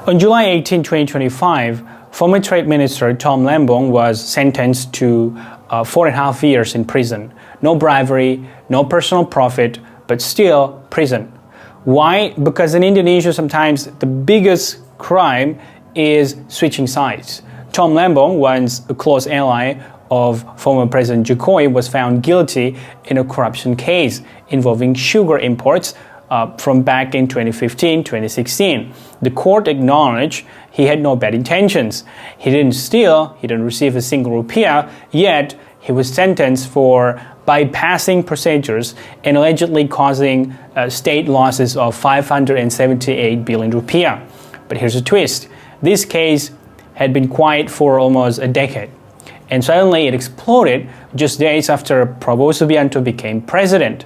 On July 18, 2025, former Trade Minister Tom Lembong was sentenced to 4.5 years in prison. No bribery, no personal profit, but still prison. Why? Because in Indonesia, sometimes the biggest crime is switching sides. Tom Lembong, once a close ally of former President Jokowi, was found guilty in a corruption case involving sugar imports from back in 2015-2016. The court acknowledged he had no bad intentions. He didn't steal, he didn't receive a single rupiah, yet he was sentenced for bypassing procedures and allegedly causing state losses of 578 billion rupiah. But here's a twist. This case had been quiet for almost a decade, and suddenly it exploded just days after Prabowo Subianto became president.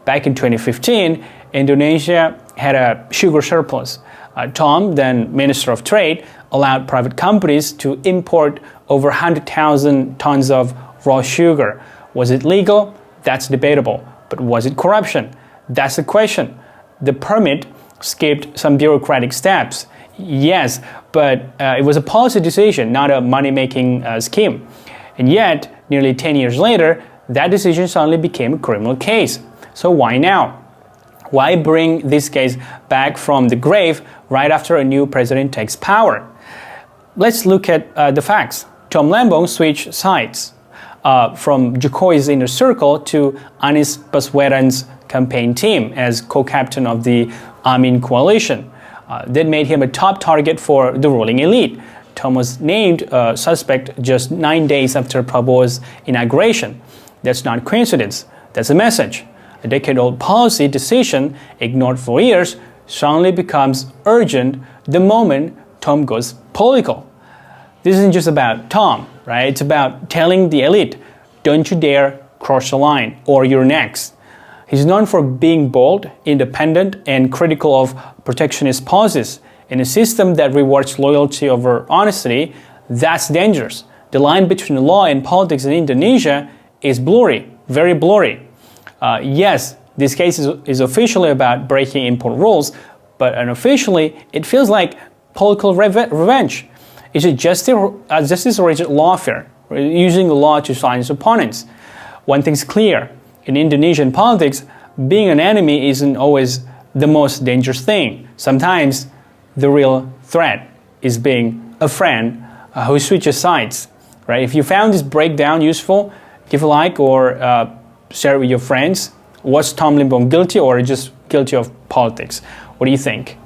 Back in 2015, Indonesia had a sugar surplus. Tom, then Minister of Trade, allowed private companies to import over 100,000 tons of raw sugar. Was it legal? That's debatable. But was it corruption? That's the question. The permit skipped some bureaucratic steps. Yes, but it was a policy decision, not a money-making scheme. And yet, nearly 10 years later, that decision suddenly became a criminal case. So why now? Why bring this case back from the grave right after a new president takes power? Let's look at the facts. Tom Lembong switched sides from Jokowi's inner circle to Anies Baswedan's campaign team as co-captain of the Amin coalition. That made him a top target for the ruling elite. Tom was named a suspect just 9 days after Prabowo's inauguration. That's not coincidence. That's a message. A decade-old policy decision ignored for years suddenly becomes urgent the moment Tom goes political. This isn't just about Tom, right? It's about telling the elite, don't you dare cross the line or you're next. He's known for being bold, independent, and critical of protectionist policies. In a system that rewards loyalty over honesty, that's dangerous. The line between law and politics in Indonesia is blurry, very blurry. Yes, this case is officially about breaking import rules, but unofficially, it feels like political revenge. Is it justice or is it lawfare? Using the law to silence opponents? One thing's clear. In Indonesian politics, being an enemy isn't always the most dangerous thing. Sometimes the real threat is being a friend who switches sides. Right? If you found this breakdown useful, give a like or share it with your friends. Was Tom Lembong guilty or just guilty of politics? What do you think?